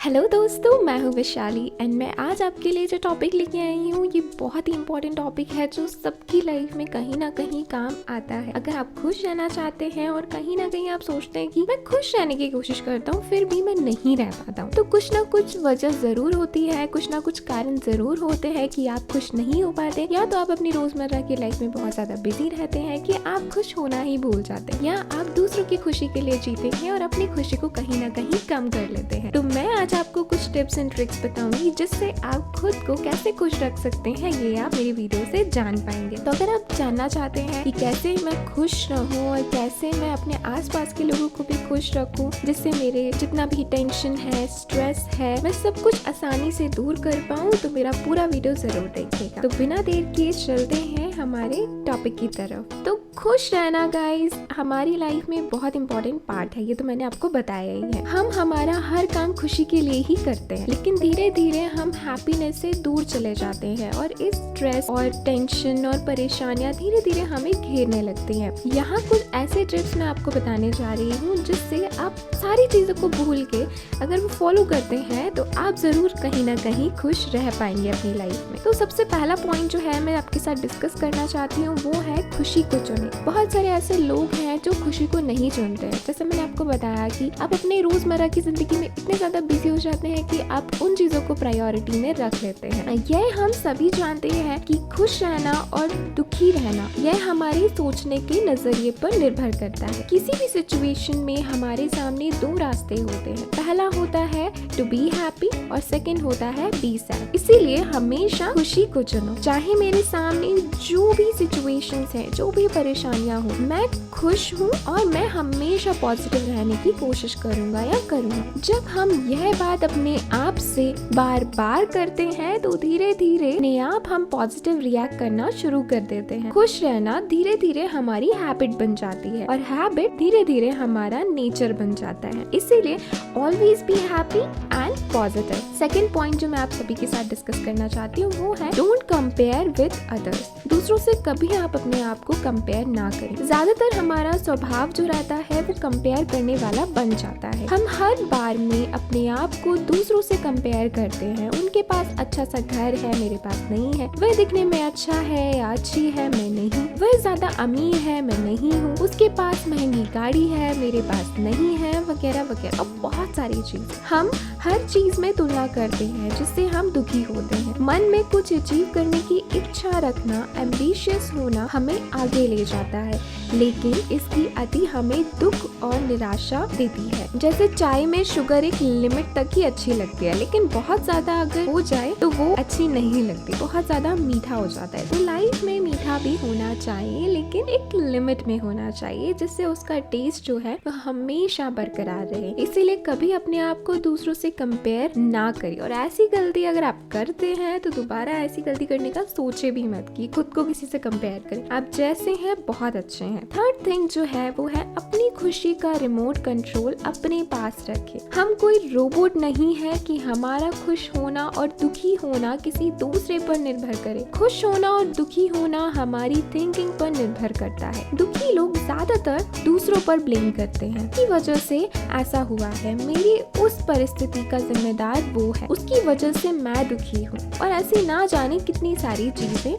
Hello दोस्तों, मैं हूँ वैशाली एंड मैं आज आपके लिए जो टॉपिक लेके आई हूँ ये बहुत ही इंपॉर्टेंट टॉपिक है जो सबकी लाइफ में कहीं ना कहीं काम आता है। अगर आप खुश रहना चाहते हैं और कहीं ना कहीं आप सोचते हैं कि मैं खुश रहने की कोशिश करता हूँ फिर भी मैं नहीं रह पाता हूँ, तो कुछ ना कुछ वजह जरूर होती है, कुछ ना कुछ कारण जरूर होते हैं कि आप खुश नहीं हो पाते। या तो आप अपनी रोजमर्रा की लाइफ में बहुत ज्यादा बिजी रहते हैं कि आप खुश होना ही भूल जाते हैं, या आप दूसरों की खुशी के लिए जीते हैं और अपनी खुशी को कहीं ना कहीं कम कर लेते हैं। तो मैं आज आपको कुछ टिप्स एंड ट्रिक्स बताऊंगी जिससे आप खुद को कैसे खुश रख सकते हैं, ये आप मेरी वीडियो से जान पाएंगे। तो अगर आप जानना चाहते हैं कि कैसे मैं खुश रहूं और कैसे मैं अपने आसपास के लोगों को भी खुश रखूं जिससे मेरे जितना भी टेंशन है, स्ट्रेस है, मैं सब कुछ आसानी से दूर कर पाऊं, तो मेरा पूरा वीडियो जरूर देखिएगा। तो बिना देर किए चलते हैं हमारे टॉपिक की तरफ। तो खुश रहना गाइस हमारी लाइफ में बहुत इंपॉर्टेंट पार्ट है, ये तो मैंने आपको बताया ही है। हम हमारा हर काम खुशी के लिए ही करते हैं, लेकिन धीरे धीरे हम हैप्पीनेस से दूर चले जाते हैं और इस स्ट्रेस और टेंशन और परेशानियां धीरे धीरे हमें घेरने लगती हैं। यहाँ कुछ ऐसे टिप्स मैं आपको बताने जा रही हूँ जिससे आप सारी चीजों को भूल के अगर वो फॉलो करते हैं तो आप जरूर कहीं ना कहीं खुश रह पाएंगे अपनी लाइफ में। तो सबसे पहला पॉइंट जो है मैं आपके साथ डिस्कस करना चाहती हूँ वो है खुशी को चुने। बहुत सारे ऐसे लोग हैं जो खुशी को नहीं चुनते हैं। जैसे मैंने आपको बताया कि आप अपने रोजमर्रा की जिंदगी में इतने ज्यादा बिजी हो जाते हैं कि आप उन चीजों को प्रायोरिटी में रख लेते हैं। यह हम सभी जानते हैं कि खुश रहना और दुखी रहना यह हमारे सोचने के नजरिए पर निर्भर करता है। किसी भी सिचुएशन में हमारे सामने दो रास्ते होते हैं, पहला होता है टू बी हैप्पी और सेकंड होता है बी सैड। इसीलिए हमेशा खुशी को चुनो। चाहे मेरे सामने जो भी सिचुएशंस हैं, जो भी परेशानियां हो, मैं खुश हूँ और मैं हमेशा पॉजिटिव रहने की कोशिश करूंगा या करूंगा। जब हम यह बात अपने आप से बार बार करते हैं तो धीरे धीरे अपने आप हम पॉजिटिव रिएक्ट करना शुरू कर देते हैं। खुश रहना धीरे धीरे हमारी हैबिट बन जाती है और हैबिट धीरे धीरे हमारा नेचर बन जाता है। इसीलिए always be happy and positive. Second point जो मैं आप सभी के साथ डिस्कस करना चाहती हूँ वो है डोंट कंपेयर विद अदर्स। दूसरों से कभी आप अपने आप को कंपेयर ना करें। ज्यादातर हमारा स्वभाव जो रहता है वो कंपेयर करने वाला बन जाता है। हम हर बार में अपने आप को दूसरों से कंपेयर करते हैं। उनके पास अच्छा सा घर है, मेरे पास नहीं है। वह दिखने में अच्छा है या अच्छी है, मैं नहीं। वह ज्यादा अमीर है, मैं नहीं हूँ। उसके पास महंगी गाड़ी है, मेरे पास नहीं है, वगैरह वगैरह और बहुत सारी चीज। हम हर चीज में तुलना करते हैं जिससे हम दुखी होते हैं। मन में कुछ अचीव करने की इच्छा रखना, एम्बिशियस होना हमें आगे ले जाता है, लेकिन इसकी अति हमें दुख और निराशा देती है। जैसे चाय में शुगर एक लिमिट तक ही अच्छी लगती है, लेकिन बहुत ज्यादा अगर हो जाए तो वो अच्छी नहीं लगती, बहुत ज्यादा मीठा हो जाता है। तो लाइफ में मीठा भी होना चाहिए, लेकिन एक लिमिट में होना चाहिए जिससे उसका टेस्ट जो है वो हमेशा बरकरार रहे। इसीलिए कभी अपने आप को दूसरों से कंपेयर ना करिए, और ऐसी गलती अगर आप करते हैं तो दोबारा ऐसी गलती करने का सोचे भी मत कि खुद को किसी से कंपेयर करें। आप जैसे हैं बहुत अच्छे हैं। थर्ड थिंग जो है वो है अपनी खुशी का रिमोट कंट्रोल अपने पास रखें। हम कोई रोबोट नहीं है कि हमारा खुश होना और दुखी होना किसी दूसरे पर निर्भर करे। खुश होना और दुखी होना हमारी थिंकिंग पर निर्भर करता है। दुखी लोग ज्यादातर दूसरों पर ब्लेम करते हैं की वजह से ऐसा हुआ है, मेरी उस परिस्थिति का जिम्मेदार वो है, उसकी वजह से मैं दुखी हूँ, और ऐसी ना जाने कितनी सारी चीजें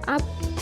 आप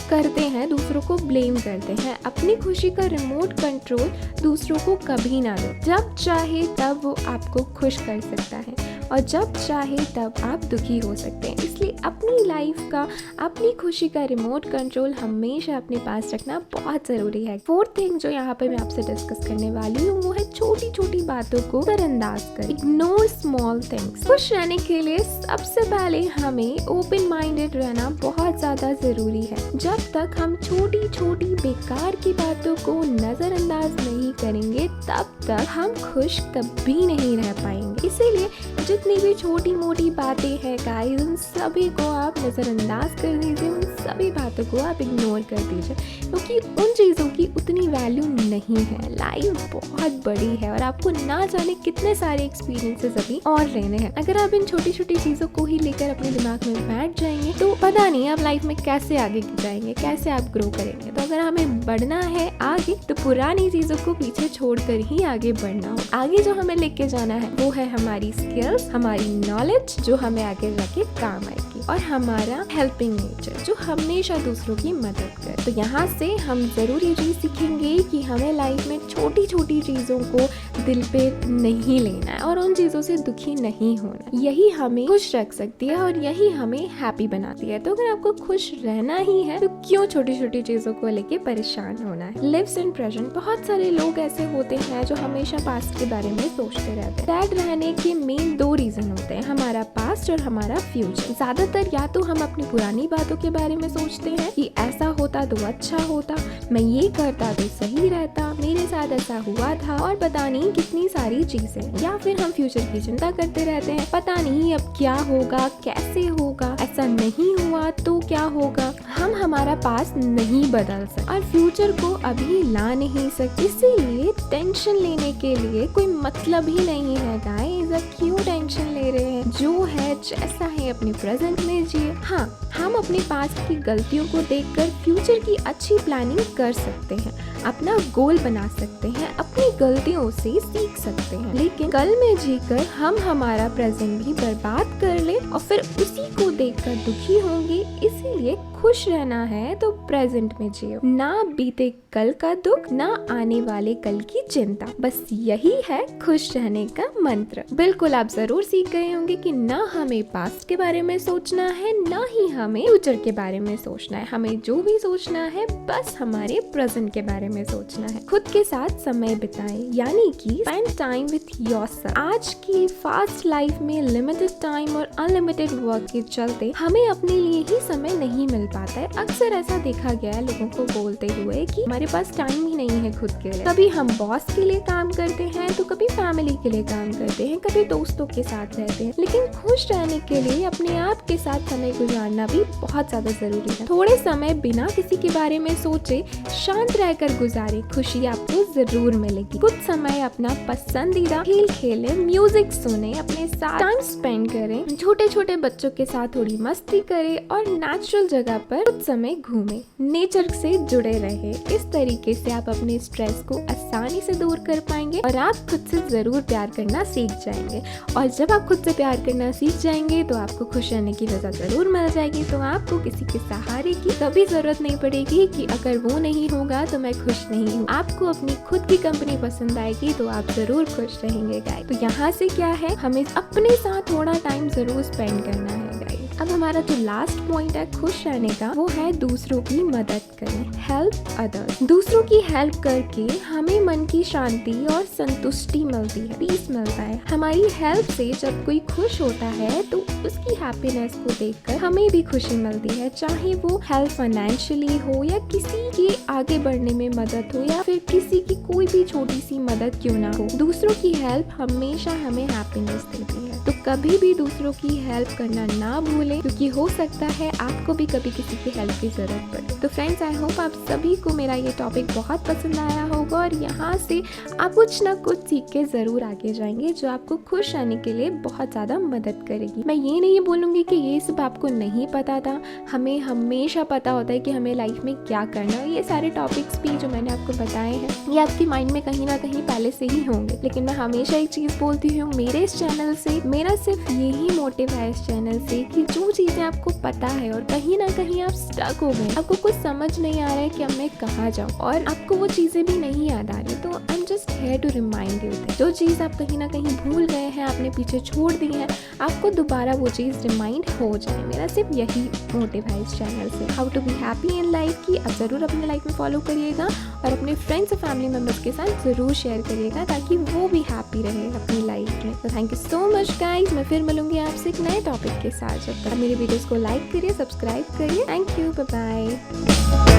करते हैं, दूसरों को ब्लेम करते हैं। अपनी खुशी का रिमोट कंट्रोल दूसरों को कभी ना दो। जब चाहे तब वो आपको खुश कर सकता है और जब चाहे तब आप दुखी हो सकते हैं। इसलिए अपनी लाइफ का, अपनी खुशी का रिमोट कंट्रोल हमेशा अपने पास रखना बहुत जरूरी है। फोर्थ थिंग जो यहाँ पे मैं आपसे डिस्कस करने वाली हूँ वो है छोटी छोटी बातों को नजरअंदाज करें। Ignore small things. खुश रहने के लिए सबसे पहले हमें ओपन माइंडेड रहना बहुत ज्यादा जरूरी है। जब तक हम छोटी छोटी बेकार की बातों को नजरअंदाज नहीं करेंगे तब तक हम खुश कभी नहीं रह पाएंगे। इसीलिए जितनी भी छोटी मोटी बातें हैं गाइस, उन सभी को आप नज़रअंदाज कर दीजिए, उन सभी बातों को आप इग्नोर कर दीजिए, क्योंकि उन चीज़ों की उतनी वैल्यू नहीं है। लाइफ बहुत बड़ी है और आपको ना जाने कितने सारे एक्सपीरियंसेस अभी और लेने हैं। अगर आप इन छोटी छोटी चीज़ों को ही लेकर अपने दिमाग में बैठ जाएंगे तो पता नहीं आप लाइफ में कैसे आगे जाएंगे, कैसे आप ग्रो करेंगे। तो अगर हमें बढ़ना है आगे तो पुरानी चीज़ों को पीछे छोड़कर ही आगे बढ़ना हो। आगे जो हमें लेके जाना है वो है हमारी स्किल्स, हमारी नॉलेज जो हमें आगे जाके काम आएगी, और हमारा हेल्पिंग नेचर जो हमेशा दूसरों की मदद करे। तो यहाँ से हम जरूर ये चीज़ सीखेंगे कि हमें लाइफ में छोटी छोटी चीज़ों को दिल पे नहीं लेना है और उन चीज़ों से दुखी नहीं होना। यही हमें खुश रख सकती है और यही हमें हैप्पी बनाती है। तो अगर आपको खुश रहना ही है तो क्यों छोटी छोटी चीज़ों को लेके परेशान होना है। Lives in present. बहुत सारे लोग ऐसे होते हैं जो हमेशा पास्ट के बारे में सोचते रहते हैं। सैड रहने के मेन 2 रीजन होते हैं, हमारा पास्ट और हमारा फ्यूचर। ज्यादातर या तो हम अपनी पुरानी बातों के बारे में सोचते हैं कि ऐसा होता तो अच्छा होता, मैं ये करता तो सही रहता, मेरे साथ ऐसा हुआ था, और पता नहीं कितनी सारी चीजें। या फिर हम फ्यूचर की चिंता करते रहते हैं, पता नहीं अब क्या होगा, कैसे होगा, ऐसा नहीं हुआ तो क्या होगा। हम हमारा पास्ट नहीं बदल सकते और फ्यूचर को अभी ला नहीं सकते, इसीलिए टेंशन लेने के लिए कोई मतलब ही नहीं है गाइस। क्यों टेंशन ले रहे हैं? जो है जैसा है अपने प्रेजेंट में जिए। हाँ, हम अपने पास्ट की गलतियों को देखकर फ्यूचर की अच्छी प्लानिंग कर सकते हैं, अपना गोल बना सकते हैं, अपनी गलतियों से सीख सकते हैं। लेकिन कल में जीकर हम हमारा प्रेजेंट भी बर्बाद कर ले और फिर उसी को देखकर दुखी होंगे। इसीलिए खुश रहना है तो प्रेजेंट में जियो, ना बीते कल का दुख, ना आने वाले कल की चिंता। बस यही है खुश रहने का मंत्र। बिल्कुल आप जरूर सीख गए होंगे कि ना हमें पास्ट के बारे में सोचना है, ना ही हमें फ्यूचर के बारे में सोचना है। हमें जो भी सोचना है बस हमारे प्रेजेंट के बारे में सोचना है। खुद के साथ समय बिताएं, यानी कि स्पेंड टाइम विथ योरसेल्फ। आज की फास्ट लाइफ में लिमिटेड टाइम और अनलिमिटेड वर्क के चलते हमें अपने लिए ही समय नहीं मिल पाता है। अक्सर ऐसा देखा गया है लोगों को बोलते हुए कि हमारे पास टाइम ही नहीं है खुद के लिए। कभी हम बॉस के लिए काम करते हैं तो कभी फैमिली के लिए काम करते हैं, कभी दोस्तों के साथ रहते हैं। लेकिन खुश रहने के लिए अपने आप के साथ समय गुजारना भी बहुत ज्यादा जरूरी है। थोड़े समय बिना किसी के बारे में सोचे शांत रहकर गुजारे, खुशी आपको जरूर मिलेगी। कुछ समय अपना पसंदीदा खेल खेलें, म्यूजिक सुने, अपने साथ टाइम स्पेंड करें, छोटे छोटे बच्चों के साथ थोड़ी मस्ती करें और नेचुरल जगह पर कुछ समय घूमें, नेचर से जुड़े रहे। इस तरीके से आप अपने स्ट्रेस को आसानी से दूर कर पाएंगे और आप खुद से जरूर प्यार करना सीख जाएंगे। और जब आप खुद से प्यार करना सीख जाएंगे तो आपको खुश रहने की वजह जरूर मिल जाएगी। तो आपको किसी के सहारे की कभी जरूरत नहीं पड़ेगी कि अगर वो नहीं होगा तो मैं खुश नहीं हूँ। आपको अपनी खुद की कंपनी पसंद आएगी तो आप जरूर खुश रहेंगे गाइस। तो यहाँ से क्या है, हमें अपने साथ थोड़ा टाइम जरूर स्पेंड करना है गाइस। अब हमारा जो लास्ट पॉइंट है खुश रहने का, वो है दूसरों की मदद करें, हेल्प अदर्स। दूसरों की हेल्प करके हमें मन की शांति और संतुष्टि मिलती है, पीस मिलता है। हमारी हेल्प से जब कोई खुश होता है तो उसकी हैप्पीनेस को देखकर हमें भी खुशी मिलती है, चाहे वो हेल्प फाइनेंशियली हो या किसी के आगे बढ़ने में मदद हो या फिर किसी की कोई भी छोटी सी मदद क्यों ना हो। दूसरों की हेल्प हमेशा हमें हैप्पीनेस देती है। तो कभी भी दूसरों की हेल्प करना ना भूलें, क्योंकि हो सकता है आपको भी कभी किसी की हेल्प की जरूरत पड़े। तो फ्रेंड्स, आई होप आप सभी को मेरा ये टॉपिक बहुत पसंद आया होगा और यहाँ से आप कुछ ना कुछ सीख के जरूर आगे जाएंगे जो आपको खुश रहने के लिए बहुत ज्यादा मदद करेगी। मैं ये नहीं बोलूंगी कि ये सब आपको नहीं पता था, हमें हमेशा पता होता है कि हमें लाइफ में क्या करना है। ये सारे टॉपिक्स भी जो मैंने आपको बताए हैं ये आपके माइंड में कहीं ना कहीं पहले से ही होंगे। लेकिन मैं हमेशा एक चीज बोलती हूँ, मेरे इस चैनल से मेरा सिर्फ यही मोटिव है इस चैनल से कि जो चीजें आपको पता है और कहीं ना कहीं आप स्टक हो गए, आपको कुछ समझ नहीं आ रहा है कि अब मैं कहाँ जाऊँ और आपको वो चीजें भी नहीं याद आ रही, तो I am just here to remind you that जो चीज आप कहीं ना कहीं भूल गए हैं, आपने पीछे छोड़ दी है, आपको दोबारा वो चीज रिमाइंड हो जाए। मेरा सिर्फ यही मोटिव है इस चैनल से, how to be happy in life, की आप जरूर अपने लाइफ में फॉलो करिएगा और अपने फ्रेंड्स और फैमिली मेंबर्स के साथ जरूर शेयर करिएगा ताकि वो भी हैप्पी रहे अपनी लाइफ में। तो thank you so much guys, मैं फिर मिलूंगी आपसे एक नए टॉपिक के साथ। जब तक मेरे वीडियोस को लाइक करिए, सब्सक्राइब करिए। Thank you, bye bye.